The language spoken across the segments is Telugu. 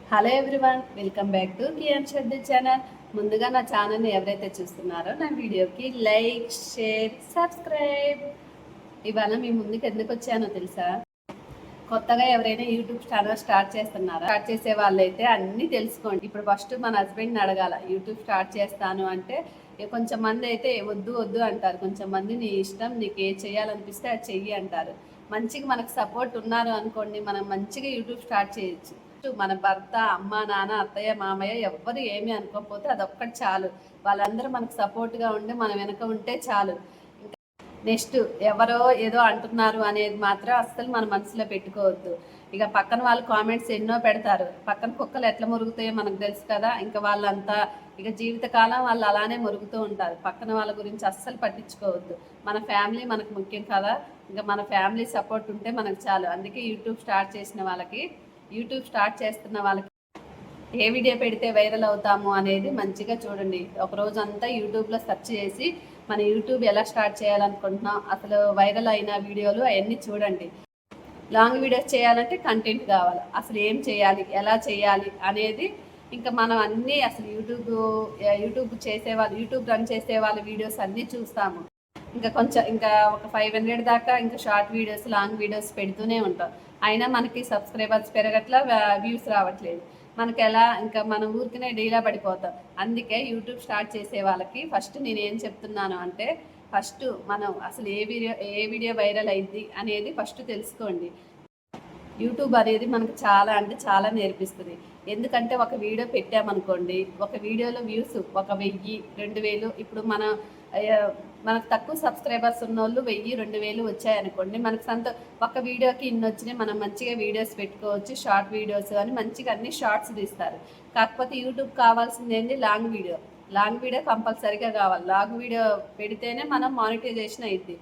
Hello everyone, welcome back to Kiyan Shetty channel. ముందుగా నా ఛానల్ని ఎవరైతే చూస్తున్నారో నా వీడియోకి లైక్, షేర్, సబ్స్క్రైబ్. ఇవాళ మీ ముందుకు ఎందుకు వచ్చానో తెలుసా? కొత్తగా ఎవరైనా యూట్యూబ్ ఛానల్ స్టార్ట్ చేసే వాళ్ళైతే అన్నీ తెలుసుకోండి. ఇప్పుడు ఫస్ట్ మన హస్బెండ్ని అడగాల, యూట్యూబ్ స్టార్ట్ చేస్తాను అంటే. కొంచెం మంది అయితే వద్దు వద్దు అంటారు, కొంచెం మంది నీ ఇష్టం, నీకు ఏ చేయాలనిపిస్తే అది చెయ్యి అంటారు. మంచిగా మనకు సపోర్ట్ ఉన్నారు అనుకోండి, మనం మంచిగా యూట్యూబ్ స్టార్ట్ చేయొచ్చు. మన భర్త, అమ్మ, నాన్న, అత్తయ్య, మామయ్య ఎవ్వరు ఏమీ అనుకోకపోతే అదొక్కటి చాలు. వాళ్ళందరూ మనకు సపోర్ట్గా ఉండి మన వెనక ఉంటే చాలు. నెక్స్ట్ ఎవరో ఏదో అంటున్నారు అనేది మాత్రం అస్సలు మన మనసులో పెట్టుకోవద్దు. ఇక పక్కన వాళ్ళు కామెంట్స్ ఎన్నో పెడతారు, పక్కన కుక్కలు ఎట్లా మురుగుతాయో మనకు తెలుసు కదా. ఇంకా వాళ్ళంతా ఇక జీవితకాలం వాళ్ళు అలానే మురుగుతూ ఉంటారు. పక్కన వాళ్ళ గురించి అస్సలు పట్టించుకోవద్దు. మన ఫ్యామిలీ మనకు ముఖ్యం కదా. ఇంకా మన ఫ్యామిలీ సపోర్ట్ ఉంటే మనకు చాలు. అందుకే యూట్యూబ్ స్టార్ట్ చేస్తున్న వాళ్ళకి ఏ వీడియో పెడితే వైరల్ అవుతాము అనేది మంచిగా చూడండి. ఒక రోజు అంతా యూట్యూబ్లో సెర్చ్ చేసి మన యూట్యూబ్ ఎలా స్టార్ట్ చేయాలనుకుంటున్నాం, అసలు వైరల్ అయిన వీడియోలు అవన్నీ చూడండి. లాంగ్ వీడియోస్ చేయాలంటే కంటెంట్ కావాలి. అసలు ఏం చేయాలి, ఎలా చేయాలి అనేది ఇంకా మనం అన్నీ అసలు యూట్యూబ్ రన్ చేసే వాళ్ళ వీడియోస్ అన్నీ చూస్తాము. ఇంకా ఒక 500 దాకా ఇంకా షార్ట్ వీడియోస్, లాంగ్ వీడియోస్ పెడుతూనే ఉంటాం. అయినా మనకి సబ్స్క్రైబర్స్ పెరగట్లా, వ్యూస్ రావట్లేదు. మనకి ఎలా ఇంకా మన ఊరికినే డీలా పడిపోతాం. అందుకే యూట్యూబ్ స్టార్ట్ చేసే వాళ్ళకి ఫస్ట్ నేను ఏం చెప్తున్నాను అంటే, ఫస్ట్ మనం అసలు ఏ వీడియో వైరల్ అయింది అనేది ఫస్ట్ తెలుసుకోండి. యూట్యూబ్ అనేది మనకు చాలా అంటే చాలా నేర్పిస్తుంది. ఎందుకంటే ఒక వీడియో పెట్టామనుకోండి, ఒక వీడియోలో వ్యూస్ 1000, 2000, ఇప్పుడు మనకు తక్కువ సబ్స్క్రైబర్స్ ఉన్న వాళ్ళు 1000, 2000 వచ్చాయనుకోండి, మనకు ఒక వీడియోకి ఇన్ని వచ్చినాయి, మనం మంచిగా వీడియోస్ పెట్టుకోవచ్చు. షార్ట్ వీడియోస్ అని మంచిగా అన్ని షార్ట్స్ తీస్తారు. కాకపోతే యూట్యూబ్ కావాల్సింది ఏంటి? లాంగ్ వీడియో కంపల్సరీగా కావాలి. లాంగ్ వీడియో పెడితేనే మనం మానిటైజేషన్ అయింది.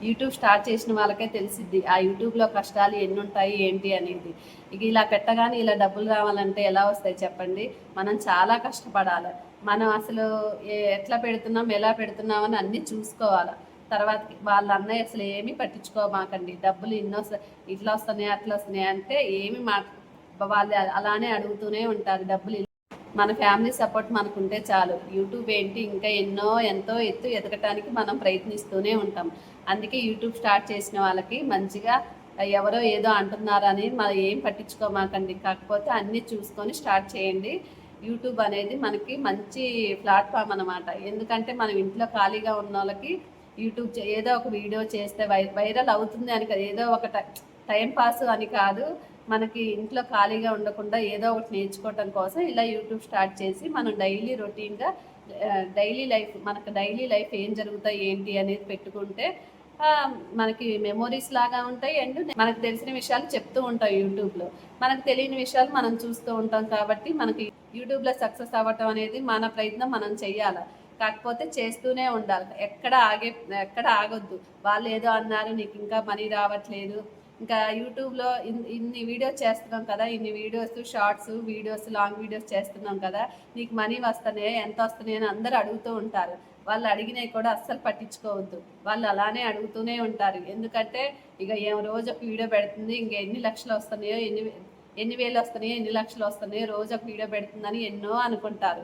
యూట్యూబ్ స్టార్ట్ చేసిన వాళ్ళకే తెలిసిద్ది ఆ యూట్యూబ్లో కష్టాలు ఎన్ని ఉంటాయి ఏంటి అనేది. ఇక ఇలా పెట్టగానే ఇలా డబ్బులు రావాలంటే ఎలా వస్తాయి చెప్పండి? మనం చాలా కష్టపడాలి. మనం అసలు ఎట్లా పెడుతున్నాం, ఎలా పెడుతున్నాం అని అన్నీ చూసుకోవాలి. తర్వాత వాళ్ళ అన్నయ్య అసలు ఏమీ పట్టించుకోమాకండి. డబ్బులు ఇట్లా వస్తున్నాయి, అట్లా వస్తున్నాయి అంటే వాళ్ళు అలానే అడుగుతూనే ఉంటారు డబ్బులు. మన ఫ్యామిలీ సపోర్ట్ మనకుంటే చాలు. యూట్యూబ్ ఏంటి, ఇంకా ఎంతో ఎత్తు ఎదగటానికి మనం ప్రయత్నిస్తూనే ఉంటాం. అందుకే యూట్యూబ్ స్టార్ట్ చేసిన వాళ్ళకి మంచిగా ఎవరో ఏదో అంటున్నారని మనం ఏం పట్టించుకోమాకండి. కాకపోతే అన్నీ చూసుకొని స్టార్ట్ చేయండి. యూట్యూబ్ అనేది మనకి మంచి ప్లాట్ఫామ్ అనమాట. ఎందుకంటే మనం ఇంట్లో ఖాళీగా ఉన్న వాళ్ళకి యూట్యూబ్ ఏదో ఒక వీడియో చేస్తే వైరల్ అవుతుంది అని కాదు, ఏదో ఒక టైం పాస్ అని కాదు, మనకి ఇంట్లో ఖాళీగా ఉండకుండా ఏదో ఒకటి నేర్చుకోవటం కోసం ఇలా యూట్యూబ్ స్టార్ట్ చేసి మనం డైలీ రొటీన్గా మనకు డైలీ లైఫ్ ఏం జరుగుతాయి ఏంటి అనేది పెట్టుకుంటే మనకి మెమోరీస్ లాగా ఉంటాయి. అండ్ మనకు తెలిసిన విషయాలు చెప్తూ ఉంటాం యూట్యూబ్లో. మనకు తెలియని విషయాలు మనం చూస్తూ ఉంటాం. కాబట్టి మనకి యూట్యూబ్లో సక్సెస్ అవ్వటం అనేది మన ప్రయత్నం మనం చెయ్యాలి. కాకపోతే చేస్తూనే ఉండాలి, ఎక్కడ ఆగొద్దు. వాళ్ళు ఏదో అన్నారు, నీకు ఇంకా మనీ రావట్లేదు. ఇంకా యూట్యూబ్లో ఇన్ని వీడియోస్ చేస్తున్నాం కదా, ఇన్ని videos, shorts videos, long videos చేస్తున్నాం కదా, నీకు మనీ వస్తున్నాయా, ఎంత వస్తున్నాయి అని అందరూ అడుగుతూ ఉంటారు. వాళ్ళు అడిగినవి కూడా అస్సలు పట్టించుకోవద్దు. వాళ్ళు అలానే అడుగుతూనే ఉంటారు. ఎందుకంటే ఇక రోజు ఒక వీడియో పెడుతుంది, ఇంకా ఎన్ని లక్షలు వస్తున్నాయో, ఎన్ని వేలు వస్తున్నాయో, ఎన్ని లక్షలు వస్తున్నాయో, రోజు ఒక వీడియో పెడుతుందని ఎన్నో అనుకుంటారు.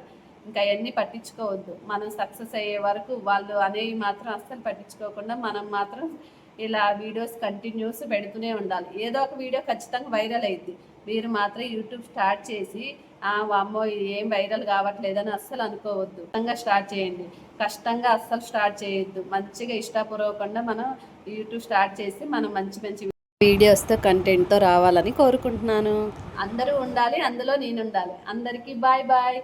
ఇంకా అవన్నీ పట్టించుకోవద్దు. మనం సక్సెస్ అయ్యే వరకు వాళ్ళు అనేవి మాత్రం అస్సలు పట్టించుకోకుండా మనం మాత్రం ఇలా వీడియోస్ కంటిన్యూస్ పెడుతూనే ఉండాలి. ఏదో ఒక వీడియో ఖచ్చితంగా వైరల్ అయింది. మీరు మాత్రం యూట్యూబ్ స్టార్ట్ చేసి అమ్మో ఏం వైరల్ కావట్లేదని అస్సలు అనుకోవద్దు. కష్టంగా అస్సలు స్టార్ట్ చేయొద్దు. మంచిగా ఇష్టపూర్వకంగా మనం యూట్యూబ్ స్టార్ట్ చేసి మనం మంచి వీడియోస్తో, కంటెంట్తో రావాలని కోరుకుంటున్నాను. అందరూ ఉండాలి, అందులో నేను ఉండాలి. అందరికీ బాయ్ బాయ్.